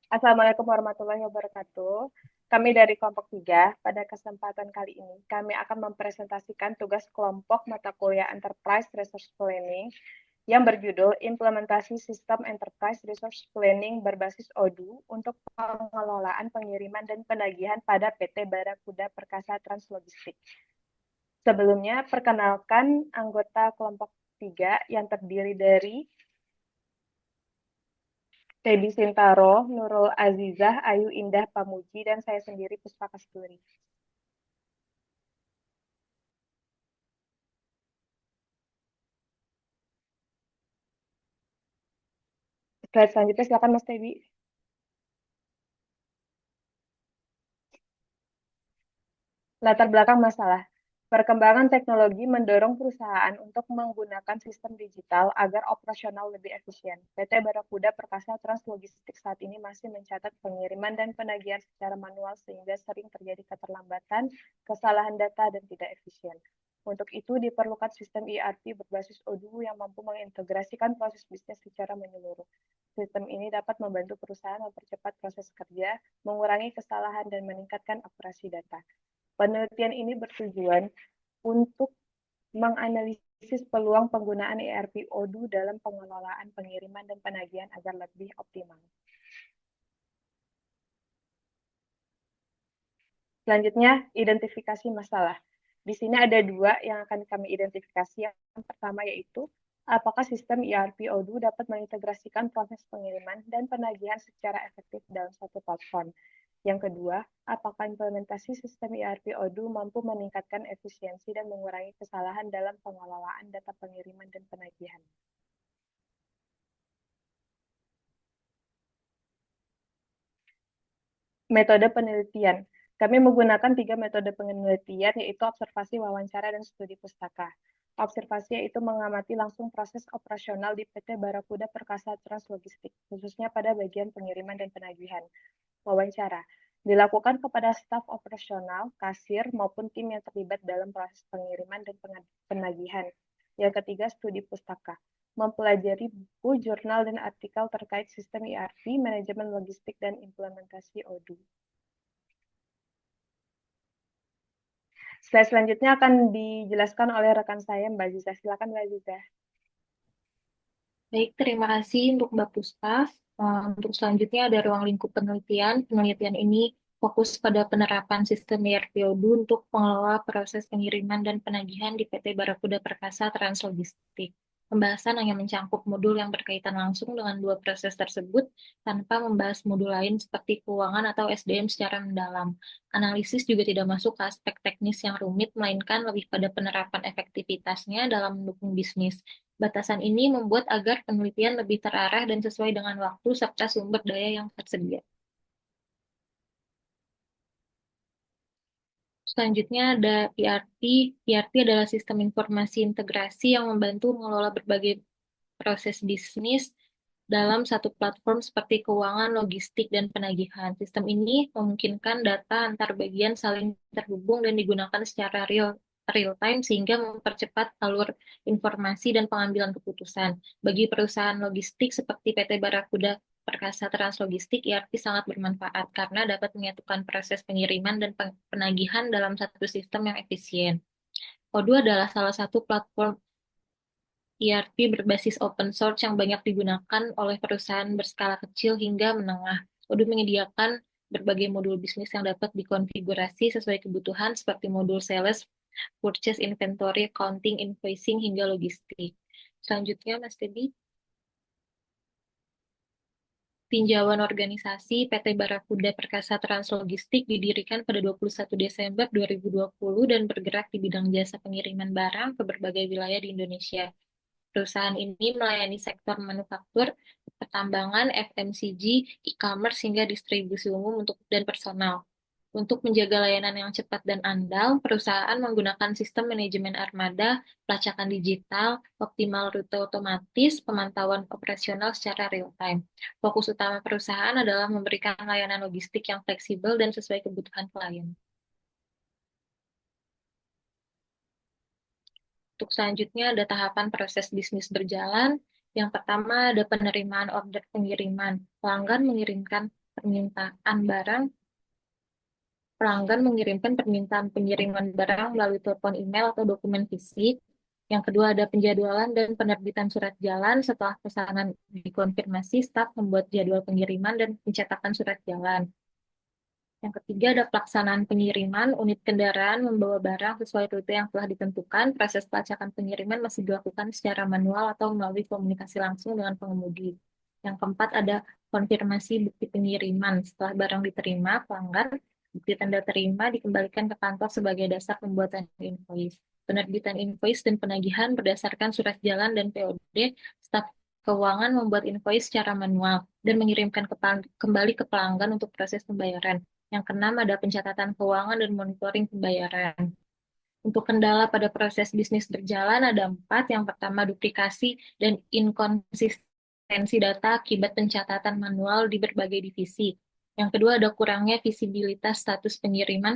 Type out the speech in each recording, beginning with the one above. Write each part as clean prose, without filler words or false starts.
Assalamualaikum warahmatullahi wabarakatuh. Kami dari kelompok 3, pada kesempatan kali ini kami akan mempresentasikan tugas kelompok mata kuliah Enterprise Resource Planning yang berjudul Implementasi Sistem Enterprise Resource Planning berbasis Odoo untuk pengelolaan pengiriman dan penagihan pada PT Barakuda Perkasa Translogistik. Sebelumnya, perkenalkan anggota kelompok 3 yang terdiri dari Debbie Sintaro, Nurul Azizah, Ayu Indah Pamuji, dan saya sendiri Puspa Kasturi. Slide selanjutnya silakan Mas Debbie. Latar belakang masalah. Perkembangan teknologi mendorong perusahaan untuk menggunakan sistem digital agar operasional lebih efisien. PT Barakuda Perkasa Translogistik saat ini masih mencatat pengiriman dan penagihan secara manual sehingga sering terjadi keterlambatan, kesalahan data, dan tidak efisien. Untuk itu diperlukan sistem ERP berbasis Odoo yang mampu mengintegrasikan proses bisnis secara menyeluruh. Sistem ini dapat membantu perusahaan mempercepat proses kerja, mengurangi kesalahan, dan meningkatkan akurasi data. Penelitian ini bertujuan untuk menganalisis peluang penggunaan ERP Odoo dalam pengelolaan pengiriman dan penagihan agar lebih optimal. Selanjutnya, identifikasi masalah. Di sini ada dua yang akan kami identifikasi. Yang pertama yaitu, apakah sistem ERP Odoo dapat mengintegrasikan proses pengiriman dan penagihan secara efektif dalam satu platform. Yang kedua, apakah implementasi sistem ERP Odoo mampu meningkatkan efisiensi dan mengurangi kesalahan dalam pengelolaan data pengiriman dan penagihan. Metode penelitian. Kami menggunakan 3 metode penelitian, yaitu observasi, wawancara, dan studi pustaka. Observasi yaitu mengamati langsung proses operasional di PT Barakuda Perkasa Translogistik, khususnya pada bagian pengiriman dan penagihan. Wawancara dilakukan kepada staf operasional, kasir, maupun tim yang terlibat dalam proses pengiriman dan penagihan. Yang ketiga, studi pustaka. Mempelajari buku, jurnal, dan artikel terkait sistem ERP, manajemen logistik, dan implementasi Odoo. Slide selanjutnya akan dijelaskan oleh rekan saya, Mbak Ziza. Silakan, Mbak Ziza. Baik, terima kasih untuk Mbak Puspa. Untuk selanjutnya ada ruang lingkup penelitian. Penelitian ini fokus pada penerapan sistem ERP-ODU untuk pengelola proses pengiriman dan penagihan di PT Barakuda Perkasa Translogistik. Pembahasan hanya mencangkup modul yang berkaitan langsung dengan dua proses tersebut tanpa membahas modul lain seperti keuangan atau SDM secara mendalam. Analisis juga tidak masuk ke aspek teknis yang rumit, melainkan lebih pada penerapan efektivitasnya dalam mendukung bisnis. Batasan ini membuat agar penelitian lebih terarah dan sesuai dengan waktu serta sumber daya yang tersedia. Selanjutnya ada ERP. ERP adalah sistem informasi integrasi yang membantu mengelola berbagai proses bisnis dalam satu platform seperti keuangan, logistik, dan penagihan. Sistem ini memungkinkan data antar bagian saling terhubung dan digunakan secara real time sehingga mempercepat alur informasi dan pengambilan keputusan. Bagi perusahaan logistik seperti PT Barakuda Perkasa Translogistik, ERP sangat bermanfaat karena dapat menyatukan proses pengiriman dan penagihan dalam satu sistem yang efisien. Odoo adalah salah satu platform ERP berbasis open source yang banyak digunakan oleh perusahaan berskala kecil hingga menengah. Odoo menyediakan berbagai modul bisnis yang dapat dikonfigurasi sesuai kebutuhan seperti modul sales, purchase, inventory, accounting, invoicing, hingga logistik. Selanjutnya, Mas Tebi, tinjauan organisasi PT Barakuda Perkasa Translogistik didirikan pada 21 Desember 2020 dan bergerak di bidang jasa pengiriman barang ke berbagai wilayah di Indonesia. Perusahaan ini melayani sektor manufaktur, pertambangan, FMCG, e-commerce, hingga distribusi umum untuk dan personal. Untuk menjaga layanan yang cepat dan andal, perusahaan menggunakan sistem manajemen armada, pelacakan digital, optimal rute otomatis, pemantauan operasional secara real-time. Fokus utama perusahaan adalah memberikan layanan logistik yang fleksibel dan sesuai kebutuhan klien. Untuk selanjutnya ada tahapan proses bisnis berjalan. Yang pertama ada penerimaan order pengiriman. Pelanggan mengirimkan permintaan barang, pelanggan mengirimkan permintaan pengiriman barang melalui telepon, email, atau dokumen fisik. Yang kedua ada penjadwalan dan penerbitan surat jalan. Setelah pesanan dikonfirmasi, staf membuat jadwal pengiriman dan pencetakan surat jalan. Yang ketiga ada pelaksanaan pengiriman. Unit kendaraan membawa barang sesuai rute yang telah ditentukan. Proses pelacakan pengiriman masih dilakukan secara manual atau melalui komunikasi langsung dengan pengemudi. Yang keempat ada konfirmasi bukti pengiriman. Setelah barang diterima, pelanggan bukti tanda terima dikembalikan ke kantor sebagai dasar pembuatan invoice. Penerbitan invoice dan penagihan berdasarkan surat jalan dan POD, staf keuangan membuat invoice secara manual dan mengirimkan kembali ke pelanggan untuk proses pembayaran. Yang keenam ada pencatatan keuangan dan monitoring pembayaran. Untuk kendala pada proses bisnis berjalan ada 4. Yang pertama duplikasi dan inkonsistensi data akibat pencatatan manual di berbagai divisi. Yang kedua ada kurangnya visibilitas status pengiriman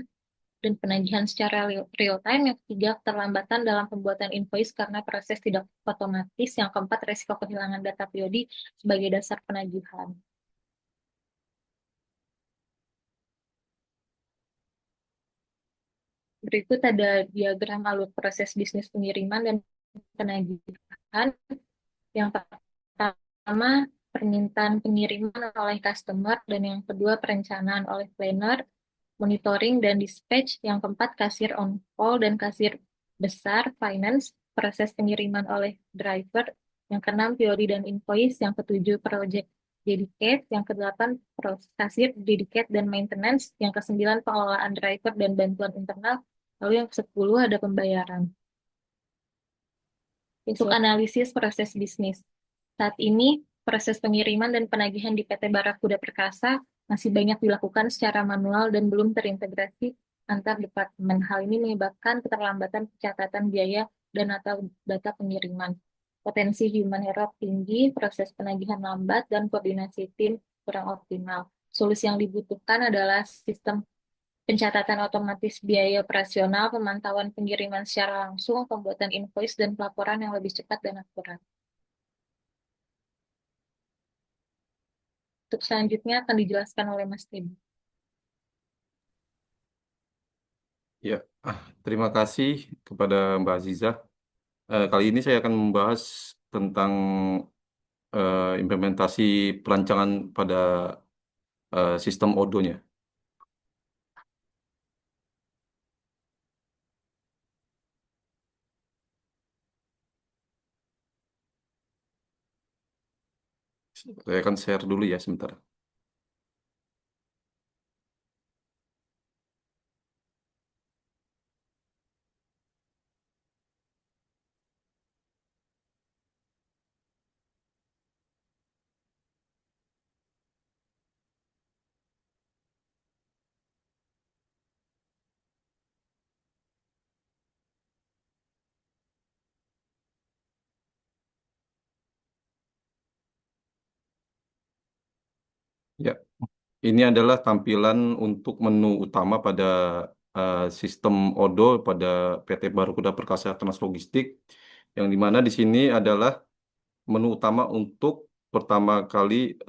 dan penagihan secara real time. Yang ketiga keterlambatan dalam pembuatan invoice karena proses tidak otomatis. Yang keempat resiko kehilangan data POD sebagai dasar penagihan. Berikut ada diagram alur proses bisnis pengiriman dan penagihan. Yang pertama, permintaan pengiriman oleh customer, dan yang kedua, perencanaan oleh planner, monitoring dan dispatch. Yang keempat, kasir on call dan kasir besar, finance, proses pengiriman oleh driver. Yang keenam, POD dan invoice. Yang ketujuh, project dedicate. Yang kedelapan, kasir dedicate dan maintenance. Yang kesembilan, pengelolaan driver dan bantuan internal. Lalu yang ke-10 ada pembayaran. Untuk analisis proses bisnis. Saat ini, proses pengiriman dan penagihan di PT Barakuda Perkasa masih banyak dilakukan secara manual dan belum terintegrasi antar departemen. Hal ini menyebabkan keterlambatan pencatatan biaya dan atau data pengiriman. Potensi human error tinggi, proses penagihan lambat, dan koordinasi tim kurang optimal. Solusi yang dibutuhkan adalah sistem pencatatan otomatis biaya operasional, pemantauan pengiriman secara langsung, pembuatan invoice, dan pelaporan yang lebih cepat dan akurat. Untuk selanjutnya akan dijelaskan oleh Mas Tebi. Ya, terima kasih kepada Mbak Aziza. Kali ini saya akan membahas tentang implementasi perancangan pada sistem Odoo-nya. Saya akan share dulu ya sebentar. Ya, ini adalah tampilan untuk menu utama pada sistem Odoo pada PT Barakuda Perkasa Translogistik, yang dimana di sini adalah menu utama untuk pertama kali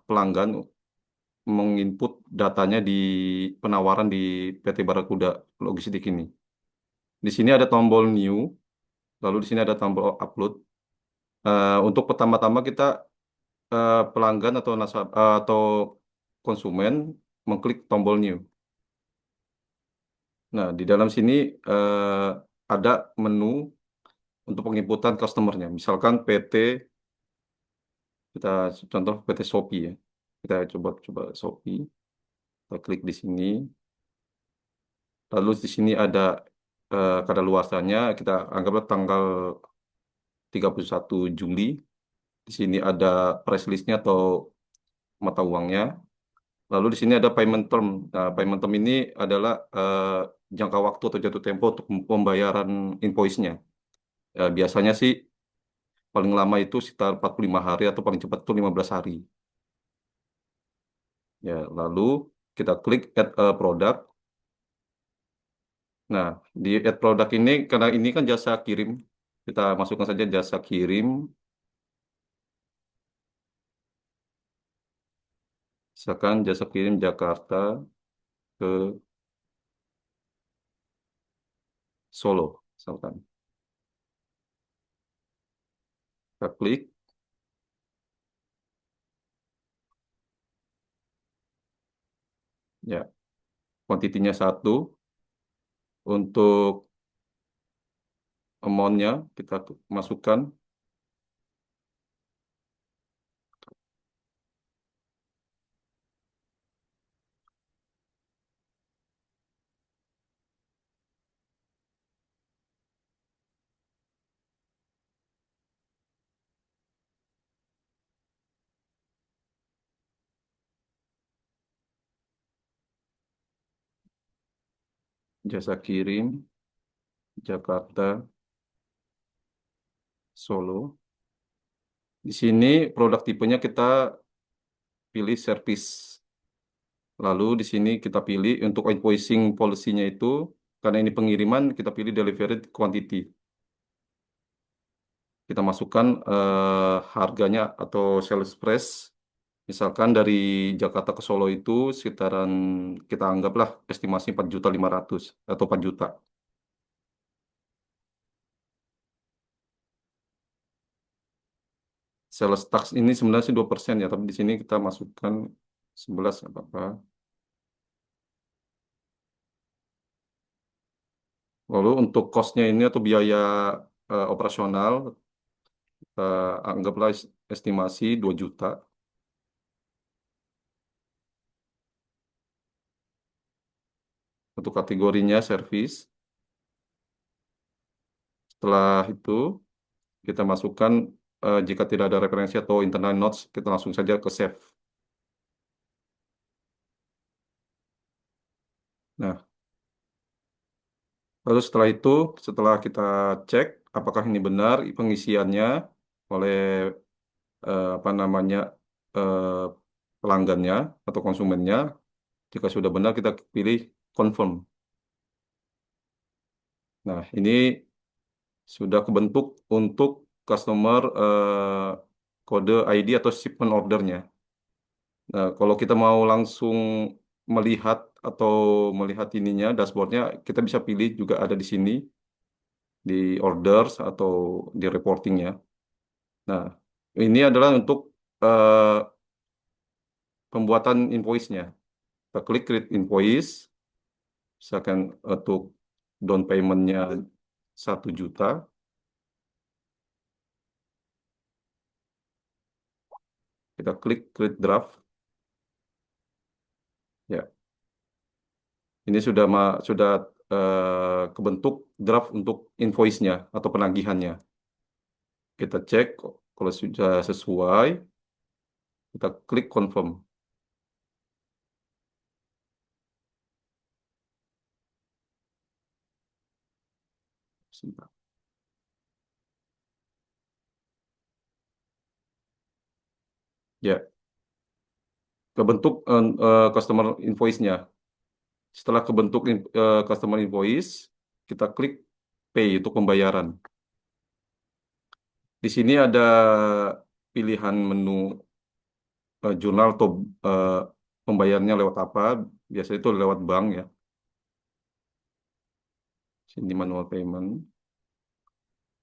pelanggan menginput datanya di penawaran di PT Barakuda Logistik ini. Di sini ada tombol new, lalu di sini ada tombol upload. Untuk pertama-tama kita pelanggan atau atau konsumen mengklik tombol new. Nah, di dalam sini ada menu untuk penginputan customernya. Misalkan PT, kita contoh PT Shopee ya. Kita coba Shopee. Kita klik di sini. Lalu di sini ada kadaluarsanya, kita anggaplah tanggal 31 Juli. Di sini ada price list-nya atau mata uangnya. Lalu di sini ada payment term. Nah, payment term ini adalah jangka waktu atau jatuh tempo untuk pembayaran invoice-nya. Biasanya sih paling lama itu sekitar 45 hari atau paling cepat itu 15 hari. Ya, lalu kita klik add a product. Nah, di add product ini karena ini kan jasa kirim, kita masukkan saja jasa kirim. Misalkan jasa kirim Jakarta ke Solo, misalkan. Kita klik, ya, kuantitinya 1. Untuk amount-nya kita masukkan. Jasa kirim Jakarta Solo. Di sini produk tipenya kita pilih service. Lalu di sini kita pilih untuk invoicing policy-nya itu, karena ini pengiriman, kita pilih delivered quantity. Kita masukkan harganya atau sales price. Misalkan dari Jakarta ke Solo itu sekitaran, kita anggaplah estimasi 4.500.000 atau 4 juta. Sales tax ini sebenarnya sih 2% ya, tapi di sini kita masukkan 11 nggak apa-apa. Lalu untuk cost-nya ini atau biaya operasional, anggaplah estimasi 2 juta. Untuk kategorinya service. Setelah itu kita masukkan, jika tidak ada referensi atau internal notes, kita langsung saja ke save. Nah, lalu setelah itu, setelah kita cek apakah ini benar pengisiannya oleh apa namanya eh, pelanggannya atau konsumennya, jika sudah benar kita pilih confirm. Nah, ini sudah kebentuk untuk customer kode ID atau shipment ordernya. Nah, kalau kita mau langsung melihat atau melihat ininya dashboardnya, kita bisa pilih juga ada di sini di orders atau di reportingnya. Nah, ini adalah untuk eh, pembuatan invoice-nya. Kita klik create invoice, misalkan untuk down payment-nya 1 juta. Kita klik create draft. Ya, ini sudah kebentuk draft untuk invoice-nya atau penagihannya. Kita cek kalau sudah sesuai, kita klik confirm. Sebentar. Ya, kebentuk customer invoice-nya. Setelah kebentuk customer invoice, kita klik pay untuk pembayaran. Di sini ada pilihan menu jurnal atau eh, pembayarannya lewat apa. Biasanya itu lewat bank ya. Sini manual payment.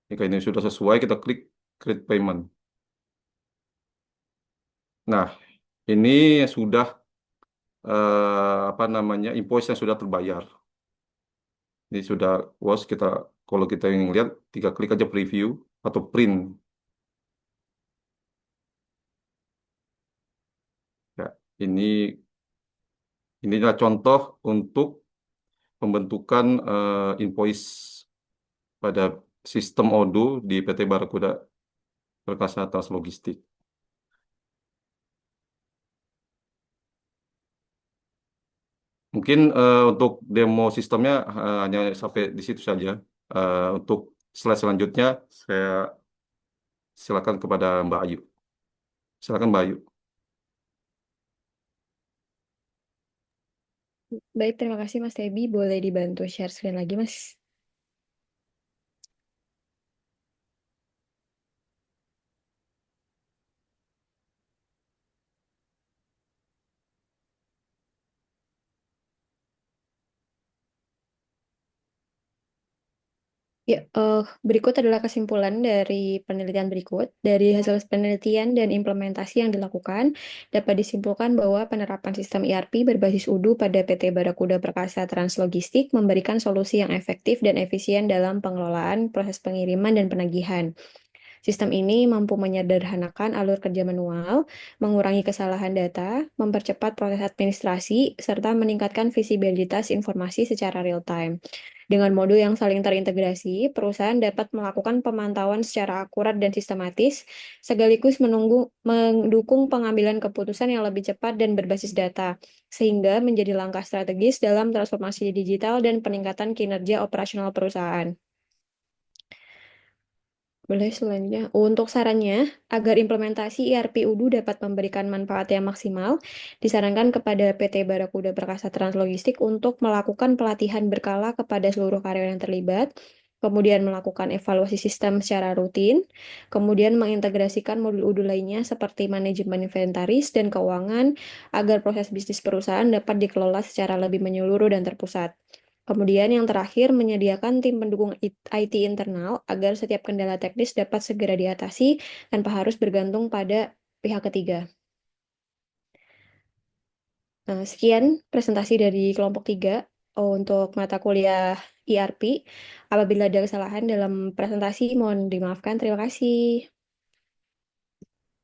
Jika ini sudah sesuai, kita klik create payment. Nah, ini sudah apa namanya invoice yang sudah terbayar. Ini sudah was kita, kalau kita ingin lihat, tinggal klik aja preview atau print. Ya, ini inilah contoh untuk pembentukan invoice pada sistem Odoo di PT Barakuda Perkasa Trans Logistik. Mungkin untuk demo sistemnya hanya sampai di situ saja. Untuk slide selanjutnya, saya silakan kepada Mbak Ayu. Silakan Mbak Ayu. Baik, terima kasih Mas Tebi. Boleh dibantu share screen lagi, Mas? Ya, berikut adalah kesimpulan dari penelitian berikut. Dari hasil penelitian dan implementasi yang dilakukan, dapat disimpulkan bahwa penerapan sistem ERP berbasis UDU pada PT Barakuda Perkasa Translogistik memberikan solusi yang efektif dan efisien dalam pengelolaan proses pengiriman dan penagihan. Sistem ini mampu menyederhanakan alur kerja manual, mengurangi kesalahan data, mempercepat proses administrasi, serta meningkatkan visibilitas informasi secara real-time. Dengan modul yang saling terintegrasi, perusahaan dapat melakukan pemantauan secara akurat dan sistematis, sekaligus mendukung pengambilan keputusan yang lebih cepat dan berbasis data, sehingga menjadi langkah strategis dalam transformasi digital dan peningkatan kinerja operasional perusahaan. Boleh selanjutnya. Untuk sarannya, agar implementasi ERP UDU dapat memberikan manfaat yang maksimal, disarankan kepada PT Barakuda Perkasa Translogistik untuk melakukan pelatihan berkala kepada seluruh karyawan yang terlibat, kemudian melakukan evaluasi sistem secara rutin, kemudian mengintegrasikan modul UDU lainnya seperti manajemen inventaris dan keuangan agar proses bisnis perusahaan dapat dikelola secara lebih menyeluruh dan terpusat. Kemudian yang terakhir, menyediakan tim pendukung IT internal agar setiap kendala teknis dapat segera diatasi tanpa harus bergantung pada pihak ketiga. Sekian presentasi dari kelompok 3 untuk mata kuliah ERP. Apabila ada kesalahan dalam presentasi, mohon dimaafkan. Terima kasih.